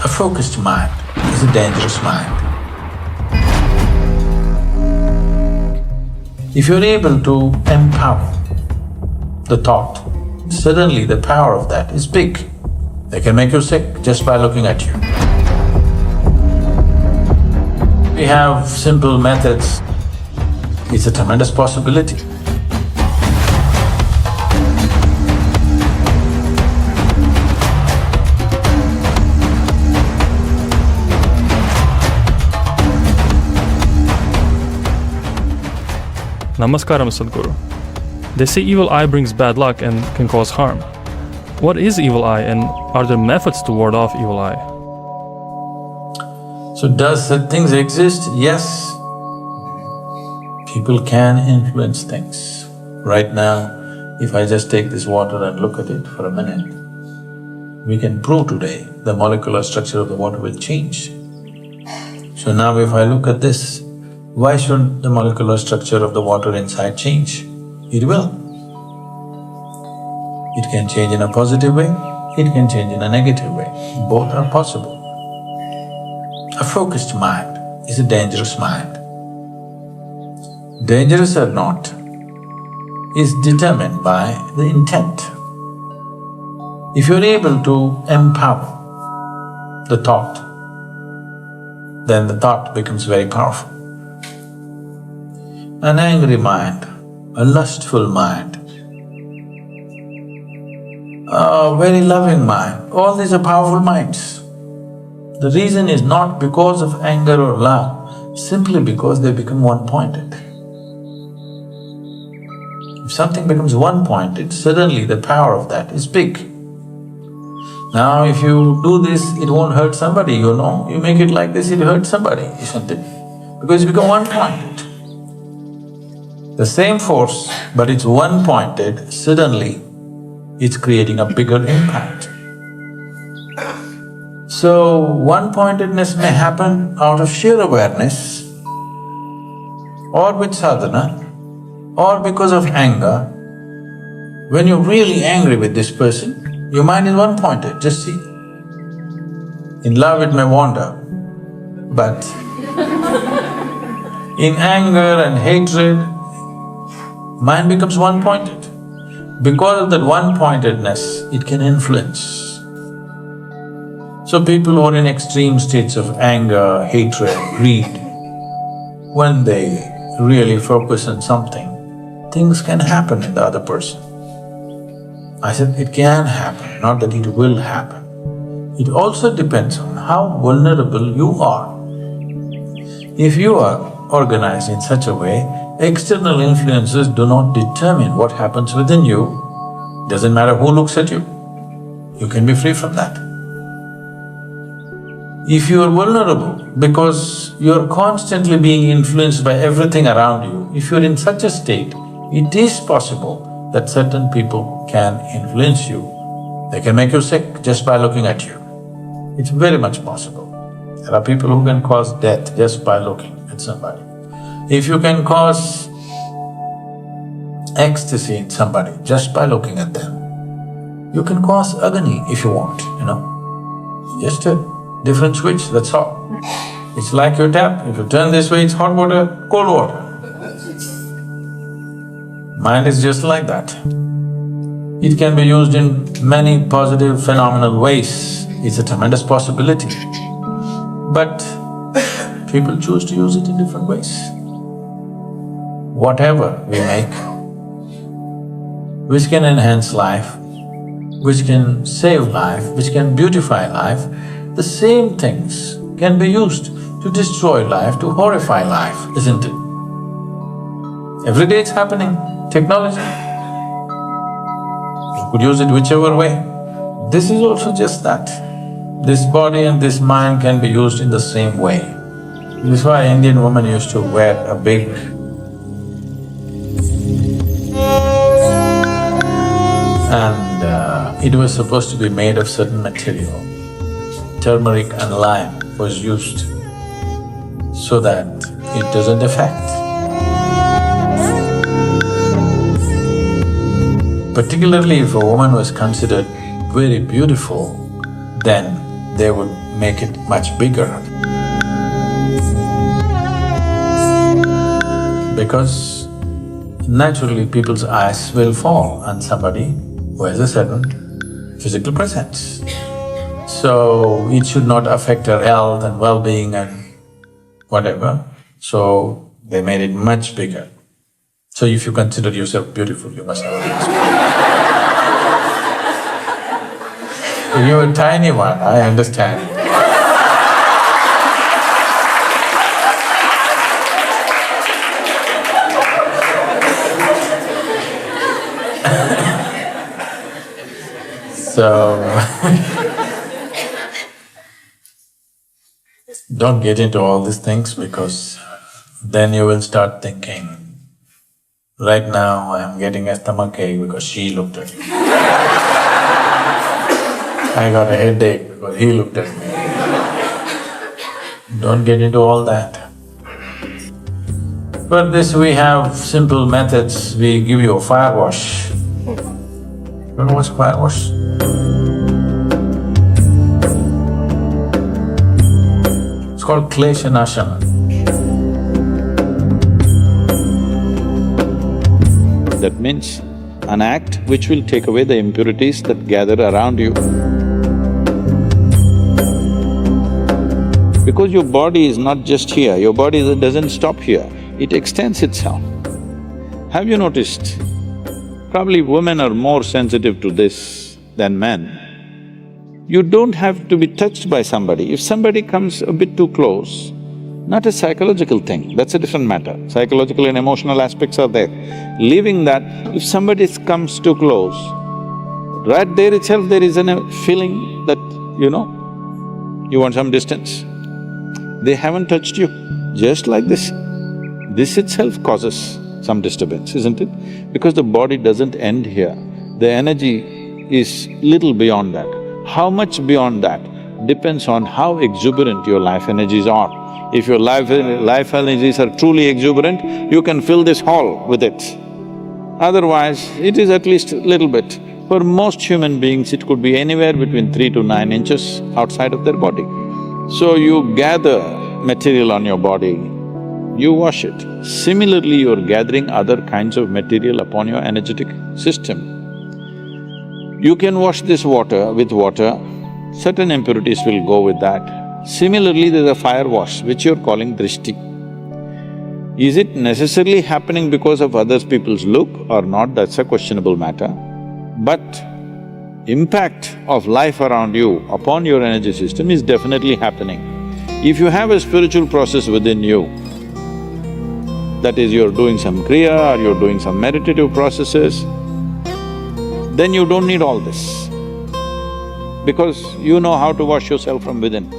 A focused mind is a dangerous mind. If you're able to empower the thought, suddenly the power of that is big. They can make you sick just by looking at you. We have simple methods. It's a tremendous possibility. Namaskaram, Sadhguru. They say evil eye brings bad luck and can cause harm. What is evil eye and are there methods to ward off evil eye? So does such things exist? Yes. People can influence things. Right now, if I just take this water and look at it for a minute, we can prove today the molecular structure of the water will change. So now if I look at this, why should the molecular structure of the water inside change? It will. It can change in a positive way, it can change in a negative way. Both are possible. A focused mind is a dangerous mind. Dangerous or not is determined by the intent. If you're able to empower the thought, then the thought becomes very powerful. An angry mind, a lustful mind, a very loving mind, all these are powerful minds. The reason is not because of anger or love, simply because they become one-pointed. If something becomes one-pointed, suddenly the power of that is big. Now if you do this, it won't hurt somebody, you know, you make it like this, it hurts somebody, isn't it? Because it's become one-pointed. The same force, but it's one-pointed, suddenly it's creating a bigger impact. So, one-pointedness may happen out of sheer awareness or with sadhana or because of anger. When you're really angry with this person, your mind is one-pointed, just see. In love it may wander, but in anger and hatred, mind becomes one-pointed. Because of that one-pointedness, it can influence. So people who are in extreme states of anger, hatred, greed, when they really focus on something, things can happen in the other person. I said it can happen, not that it will happen. It also depends on how vulnerable you are. If you are organized in such a way, external influences do not determine what happens within you. Doesn't matter who looks at you, you can be free from that. If you are vulnerable because you're constantly being influenced by everything around you, if you're in such a state, it is possible that certain people can influence you. They can make you sick just by looking at you. It's very much possible. There are people who can cause death just by looking at somebody. If you can cause ecstasy in somebody just by looking at them, you can cause agony if you want, you know. Just a different switch, that's all. It's like your tap, if you turn this way it's hot water, cold water. Mind is just like that. It can be used in many positive, phenomenal ways. It's a tremendous possibility. But people choose to use it in different ways. Whatever we make, which can enhance life, which can save life, which can beautify life, the same things can be used to destroy life, to horrify life, isn't it? Every day it's happening, technology. You could use it whichever way. This is also just that. This body and this mind can be used in the same way. This is why Indian women used to wear a big and it was supposed to be made of certain material. Turmeric and lime was used so that it doesn't affect. Particularly if a woman was considered very beautiful, then they would make it much bigger. Because naturally people's eyes will fall on somebody who has a certain physical presence. So it should not affect her health and well-being and whatever, so they made it much bigger. So if you consider yourself beautiful, you must have a big smile. You're a tiny one, I understand. So don't get into all these things because then you will start thinking, right now I am getting a stomachache because she looked at me. I got a headache because he looked at me. Don't get into all that. For this we have simple methods, we give you a fire wash. You know what's fire wash? It's called Kleshanashana. That means an act which will take away the impurities that gather around you. Because your body is not just here, your body doesn't stop here, it extends itself. Have you noticed? Probably women are more sensitive to this than men. You don't have to be touched by somebody. If somebody comes a bit too close, not a psychological thing, that's a different matter. Psychological and emotional aspects are there. Leaving that, if somebody comes too close, right there itself there is a feeling that, you want some distance. They haven't touched you, just like this. This itself causes some disturbance, isn't it? Because the body doesn't end here, the energy is little beyond that. How much beyond that depends on how exuberant your life energies are. If your life energies are truly exuberant, you can fill this hall with it. Otherwise, it is at least a little bit. For most human beings, it could be anywhere between 3 to 9 inches outside of their body. So you gather material on your body, you wash it. Similarly, you're gathering other kinds of material upon your energetic system. You can wash this water with water, certain impurities will go with that. Similarly, there's a fire wash, which you're calling drishti. Is it necessarily happening because of other people's look or not, that's a questionable matter. But impact of life around you upon your energy system is definitely happening. If you have a spiritual process within you, that is, you're doing some kriya or you're doing some meditative processes, then you don't need all this, because you know how to wash yourself from within.